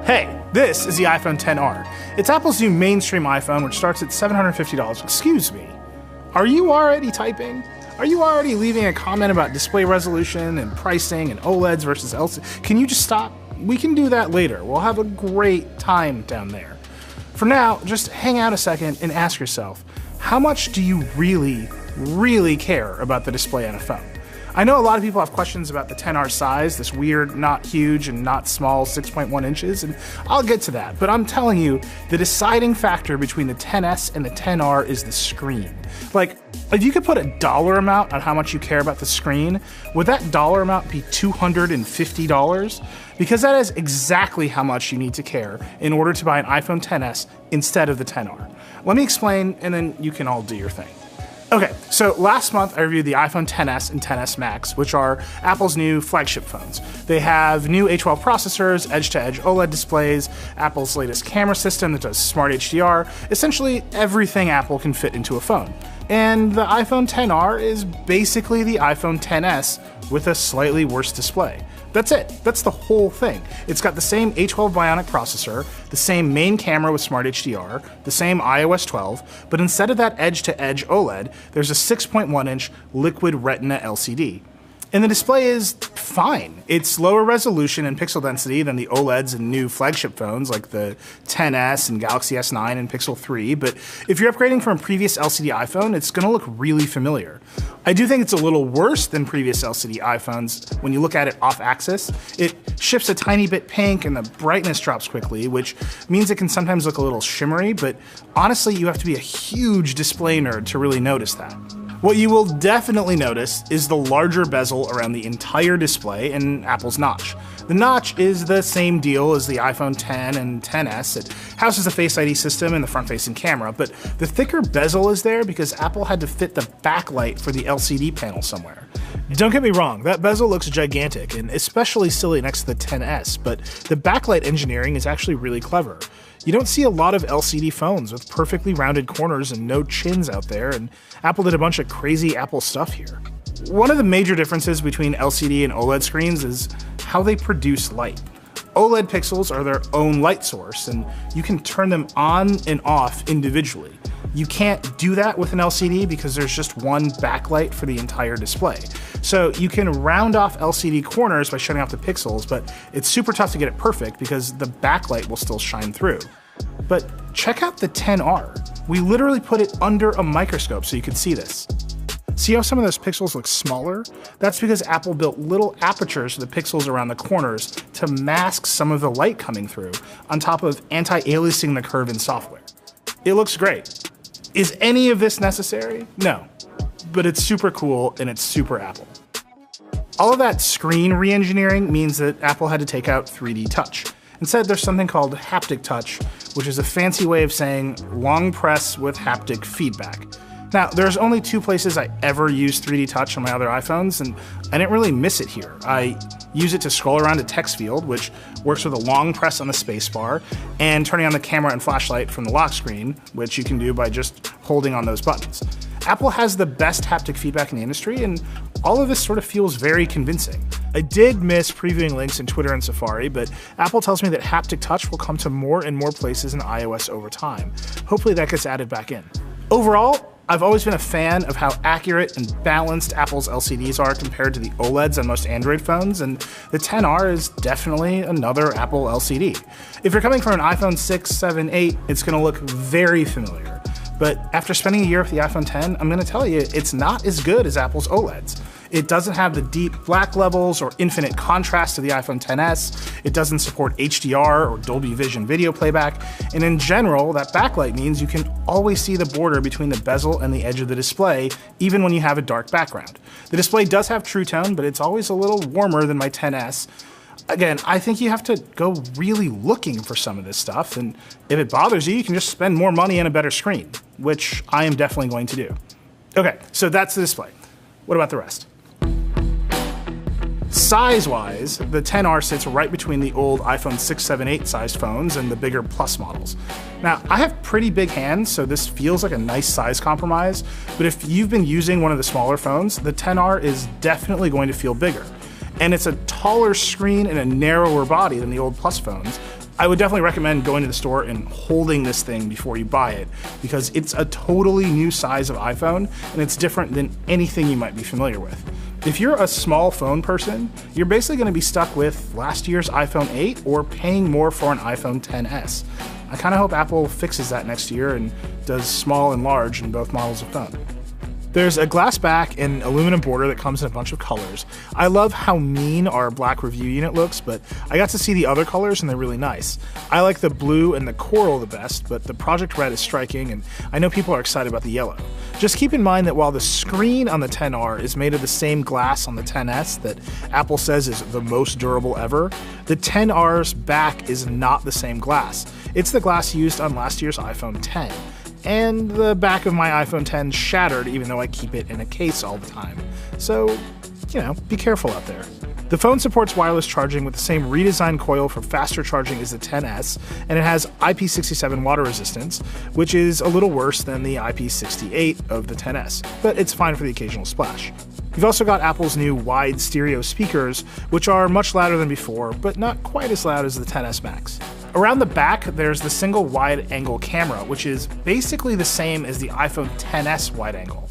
Hey, this is the iPhone XR. It's Apple's new mainstream iPhone, which starts at $750. Excuse me. Are you already typing? Are you already leaving a comment about display resolution and pricing and OLEDs versus LCD? Can you just stop? We can do that later. We'll have a great time down there. For now, just hang out a second and ask yourself, how much do you really care about the display on a phone? I know a lot of people have questions about the XR size, this weird, not huge and not small 6.1 inches, and I'll get to that, but I'm telling you, the deciding factor between the XS and the XR is the screen. Like, if you could put a dollar amount on how much you care about the screen, would that dollar amount be $250? Because that is exactly how much you need to care in order to buy an iPhone XS instead of the XR. Let me explain, and then you can all do your thing. Okay, so last month I reviewed the iPhone XS and XS Max, which are Apple's new flagship phones. They have new A12 processors, edge-to-edge OLED displays, Apple's latest camera system that does smart HDR, essentially everything Apple can fit into a phone. And the iPhone XR is basically the iPhone XS with a slightly worse display. That's it. That's the whole thing. It's got the same A12 Bionic processor, the same main camera with Smart HDR, the same iOS 12, but instead of that edge-to-edge OLED, there's a 6.1-inch Liquid Retina LCD. And the display is fine. It's lower resolution and pixel density than the OLEDs in new flagship phones like the XS and Galaxy S9 and Pixel 3, but if you're upgrading from a previous LCD iPhone, it's gonna look really familiar. I do think it's a little worse than previous LCD iPhones when you look at it off-axis. It shifts a tiny bit pink and the brightness drops quickly, which means it can sometimes look a little shimmery, but honestly, you have to be a huge display nerd to really notice that. What you will definitely notice is the larger bezel around the entire display and Apple's notch. The notch is the same deal as the iPhone X and XS. It houses a Face ID system and the front-facing camera, but the thicker bezel is there because Apple had to fit the backlight for the LCD panel somewhere. Don't get me wrong, that bezel looks gigantic and especially silly next to the XS, but the backlight engineering is actually really clever. You don't see a lot of LCD phones with perfectly rounded corners and no chins out there, and Apple did a bunch of crazy Apple stuff here. One of the major differences between LCD and OLED screens is how they produce light. OLED pixels are their own light source, and you can turn them on and off individually. You can't do that with an LCD because there's just one backlight for the entire display. So you can round off LCD corners by shutting off the pixels, but it's super tough to get it perfect because the backlight will still shine through. But check out the XR. We literally put it under a microscope so you could see this. See how some of those pixels look smaller? That's because Apple built little apertures for the pixels around the corners to mask some of the light coming through, on top of anti-aliasing the curve in software. It looks great. Is any of this necessary? No, but it's super cool and it's super Apple. All of that screen re-engineering means that Apple had to take out 3D Touch. Instead, there's something called Haptic Touch, which is a fancy way of saying long press with haptic feedback. Now, there's only two places I ever use 3D Touch on my other iPhones, and I didn't really miss it here. I use it to scroll around a text field, which works with a long press on the spacebar, and turning on the camera and flashlight from the lock screen, which you can do by just holding on those buttons. Apple has the best haptic feedback in the industry, and all of this sort of feels very convincing. I did miss previewing links in Twitter and Safari, but Apple tells me that Haptic Touch will come to more and more places in iOS over time. Hopefully that gets added back in. Overall, I've always been a fan of how accurate and balanced Apple's LCDs are compared to the OLEDs on most Android phones, and the XR is definitely another Apple LCD. If you're coming from an iPhone 6, 7, 8, it's gonna look very familiar. But after spending a year with the iPhone X, I'm gonna tell you, it's not as good as Apple's OLEDs. It doesn't have the deep black levels or infinite contrast to the iPhone XS. It doesn't support HDR or Dolby Vision video playback. And in general, that backlight means you can always see the border between the bezel and the edge of the display, even when you have a dark background. The display does have True Tone, but it's always a little warmer than my XS. Again, I think you have to go really looking for some of this stuff, and if it bothers you, you can just spend more money on a better screen, which I am definitely going to do. Okay, so that's the display. What about the rest? Size-wise, the XR sits right between the old iPhone 6, 7, 8 sized phones and the bigger Plus models. Now, I have pretty big hands, so this feels like a nice size compromise, but if you've been using one of the smaller phones, the XR is definitely going to feel bigger. And it's a taller screen and a narrower body than the old Plus phones. I would definitely recommend going to the store and holding this thing before you buy it, because it's a totally new size of iPhone and it's different than anything you might be familiar with. If you're a small phone person, you're basically going to be stuck with last year's iPhone 8 or paying more for an iPhone XS. I kind of hope Apple fixes that next year and does small and large in both models of phone. There's a glass back and aluminum border that comes in a bunch of colors. I love how mean our black review unit looks, but I got to see the other colors and they're really nice. I like the blue and the coral the best, but the Project Red is striking and I know people are excited about the yellow. Just keep in mind that while the screen on the XR is made of the same glass on the XS that Apple says is the most durable ever, the XR's back is not the same glass. It's the glass used on last year's iPhone X. And the back of my iPhone X shattered even though I keep it in a case all the time. So, be careful out there. The phone supports wireless charging with the same redesigned coil for faster charging as the XS, and it has IP67 water resistance, which is a little worse than the IP68 of the XS, but it's fine for the occasional splash. You've also got Apple's new wide stereo speakers, which are much louder than before, but not quite as loud as the XS Max. Around the back, there's the single wide-angle camera, which is basically the same as the iPhone XS wide-angle.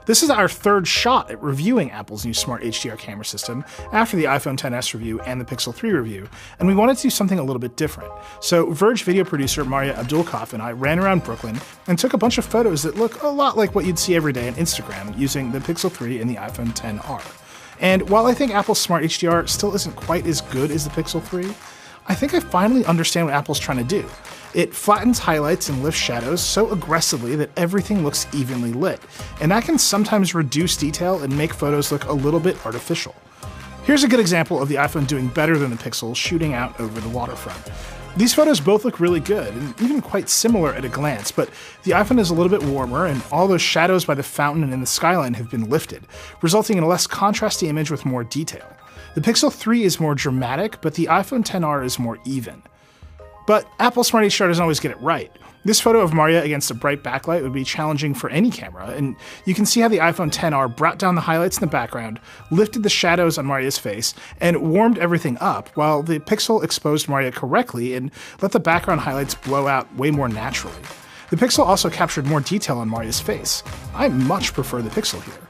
This is our third shot at reviewing Apple's new Smart HDR camera system after the iPhone XS review and the Pixel 3 review, and we wanted to do something a little bit different. So Verge video producer Maria Abdulkaf and I ran around Brooklyn and took a bunch of photos that look a lot like what you'd see every day on Instagram using the Pixel 3 and the iPhone XR. And while I think Apple's Smart HDR still isn't quite as good as the Pixel 3, I think I finally understand what Apple's trying to do. It flattens highlights and lifts shadows so aggressively that everything looks evenly lit, and that can sometimes reduce detail and make photos look a little bit artificial. Here's a good example of the iPhone doing better than the Pixel shooting out over the waterfront. These photos both look really good, and even quite similar at a glance, but the iPhone is a little bit warmer, and all those shadows by the fountain and in the skyline have been lifted, resulting in a less contrasty image with more detail. The Pixel 3 is more dramatic, but the iPhone XR is more even. But Apple Smart HDR doesn't always get it right. This photo of Maria against a bright backlight would be challenging for any camera, and you can see how the iPhone XR brought down the highlights in the background, lifted the shadows on Maria's face, and warmed everything up, while the Pixel exposed Maria correctly and let the background highlights blow out way more naturally. The Pixel also captured more detail on Maria's face. I much prefer the Pixel here.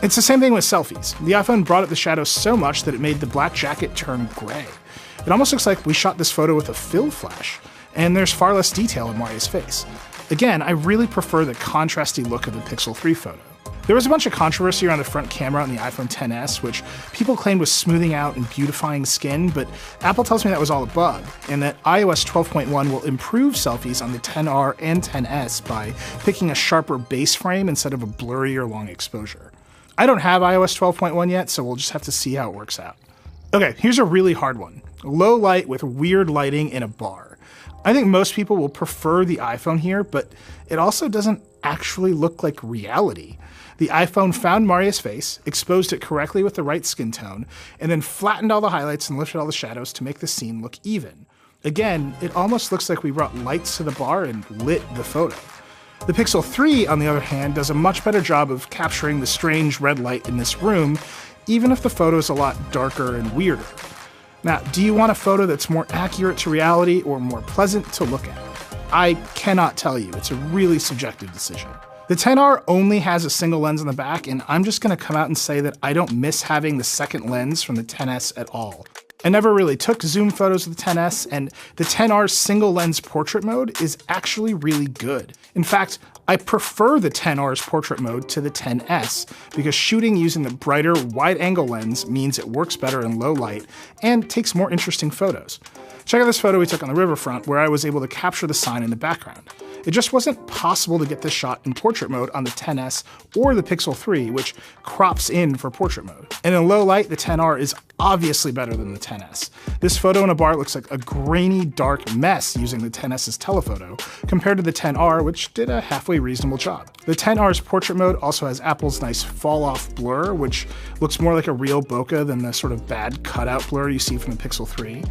It's the same thing with selfies. The iPhone brought up the shadows so much that it made the black jacket turn gray. It almost looks like we shot this photo with a fill flash, and there's far less detail in Maria's face. Again, I really prefer the contrasty look of the Pixel 3 photo. There was a bunch of controversy around the front camera on the iPhone XS, which people claimed was smoothing out and beautifying skin, but Apple tells me that was all a bug, and that iOS 12.1 will improve selfies on the XR and XS by picking a sharper base frame instead of a blurrier long exposure. I don't have iOS 12.1 yet, so we'll just have to see how it works out. Okay, here's a really hard one. Low light with weird lighting in a bar. I think most people will prefer the iPhone here, but it also doesn't actually look like reality. The iPhone found Maria's face, exposed it correctly with the right skin tone, and then flattened all the highlights and lifted all the shadows to make the scene look even. Again, it almost looks like we brought lights to the bar and lit the photo. The Pixel 3, on the other hand, does a much better job of capturing the strange red light in this room, even if the photo is a lot darker and weirder. Now, do you want a photo that's more accurate to reality or more pleasant to look at? I cannot tell you. It's a really subjective decision. The XR only has a single lens on the back, and I'm just going to come out and say that I don't miss having the second lens from the XS at all. I never really took zoom photos of the XS, and the XR's single lens portrait mode is actually really good. In fact, I prefer the XR's portrait mode to the XS because shooting using the brighter wide-angle lens means it works better in low light and takes more interesting photos. Check out this photo we took on the riverfront where I was able to capture the sign in the background. It just wasn't possible to get this shot in portrait mode on the XS or the Pixel 3, which crops in for portrait mode. And in low light, the XR is obviously better than the XS. This photo in a bar looks like a grainy, dark mess using the XS's telephoto, compared to the XR, which did a halfway reasonable job. The XR's portrait mode also has Apple's nice fall-off blur, which looks more like a real bokeh than the sort of bad cutout blur you see from the Pixel 3.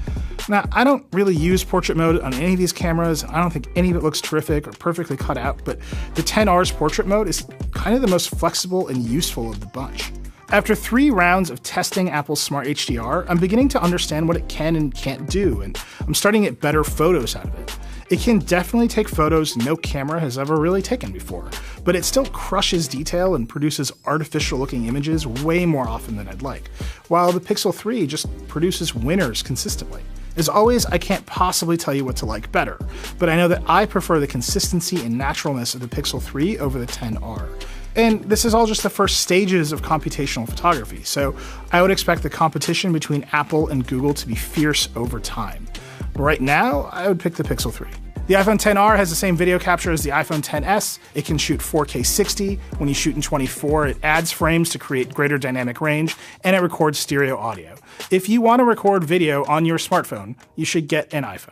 Now, I don't really use portrait mode on any of these cameras. I don't think any of it looks terrific or perfectly cut out, but the XR's portrait mode is kind of the most flexible and useful of the bunch. After 3 rounds of testing Apple's Smart HDR, I'm beginning to understand what it can and can't do, and I'm starting to get better photos out of it. It can definitely take photos no camera has ever really taken before, but it still crushes detail and produces artificial looking images way more often than I'd like, while the Pixel 3 just produces winners consistently. As always, I can't possibly tell you what to like better, but I know that I prefer the consistency and naturalness of the Pixel 3 over the XR. And this is all just the first stages of computational photography, so I would expect the competition between Apple and Google to be fierce over time. But right now, I would pick the Pixel 3. The iPhone XR has the same video capture as the iPhone XS. It can shoot 4K 60. When you shoot in 24, it adds frames to create greater dynamic range, and it records stereo audio. If you want to record video on your smartphone, you should get an iPhone.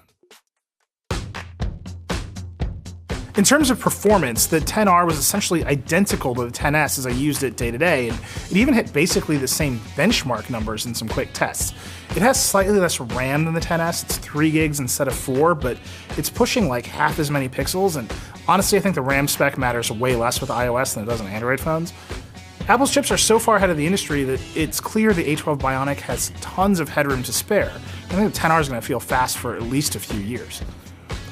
In terms of performance, the XR was essentially identical to the XS as I used it day to day, and it even hit basically the same benchmark numbers in some quick tests. It has slightly less RAM than the XS, it's 3 gigs instead of 4, but it's pushing like half as many pixels, and honestly I think the RAM spec matters way less with iOS than it does on Android phones. Apple's chips are so far ahead of the industry that it's clear the A12 Bionic has tons of headroom to spare. I think the XR is going to feel fast for at least a few years.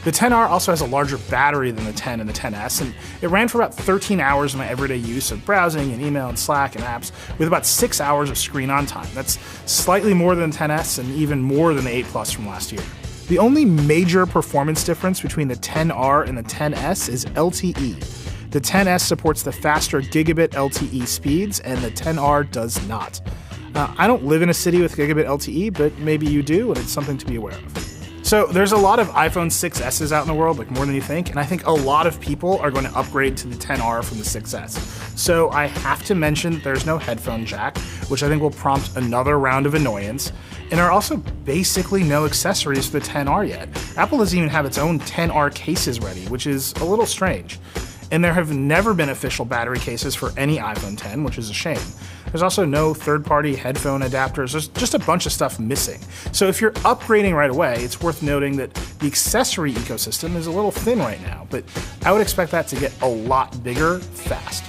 The XR also has a larger battery than the X and the XS, and it ran for about 13 hours of my everyday use of browsing and email and Slack and apps, with about 6 hours of screen on time. That's slightly more than the XS and even more than the 8 Plus from last year. The only major performance difference between the XR and the XS is LTE. The XS supports the faster gigabit LTE speeds, and the XR does not. I don't live in a city with gigabit LTE, but maybe you do, and it's something to be aware of. So there's a lot of iPhone 6s out in the world, like more than you think, and I think a lot of people are going to upgrade to the XR from the 6s. So I have to mention that there's no headphone jack, which I think will prompt another round of annoyance, and there are also basically no accessories for the XR yet. Apple doesn't even have its own XR cases ready, which is a little strange. And there have never been official battery cases for any iPhone X, which is a shame. There's also no third-party headphone adapters. There's just a bunch of stuff missing. So if you're upgrading right away, it's worth noting that the accessory ecosystem is a little thin right now, but I would expect that to get a lot bigger fast.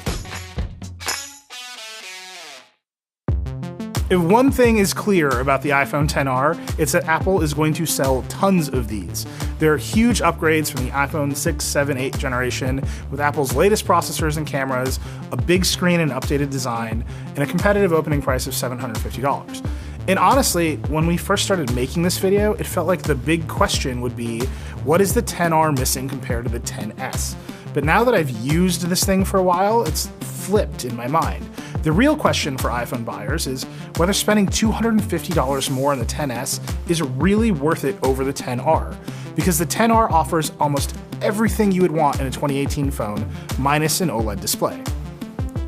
If one thing is clear about the iPhone XR, it's that Apple is going to sell tons of these. There are huge upgrades from the iPhone 6, 7, 8 generation with Apple's latest processors and cameras, a big screen and updated design, and a competitive opening price of $750. And honestly, when we first started making this video, it felt like the big question would be, what is the XR missing compared to the XS? But now that I've used this thing for a while, it's flipped in my mind. The real question for iPhone buyers is whether spending $250 more on the XS is really worth it over the XR, because the XR offers almost everything you would want in a 2018 phone, minus an OLED display.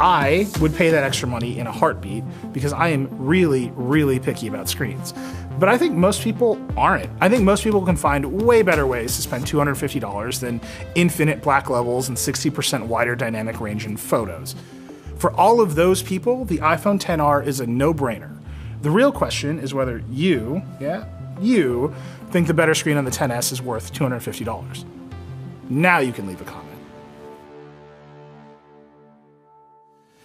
I would pay that extra money in a heartbeat because I am really, really picky about screens. But I think most people aren't. I think most people can find way better ways to spend $250 than infinite black levels and 60% wider dynamic range in photos. For all of those people, the iPhone XR is a no-brainer. The real question is whether you think the better screen on the XS is worth $250. Now you can leave a comment.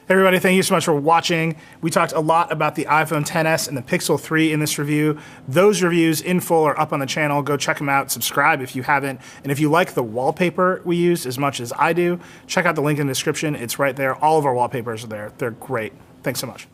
Hey everybody, thank you so much for watching. We talked a lot about the iPhone XS and the Pixel 3 in this review. Those reviews in full are up on the channel. Go check them out, subscribe if you haven't. And if you like the wallpaper we used as much as I do, check out the link in the description. It's right there. All of our wallpapers are there. They're great. Thanks so much.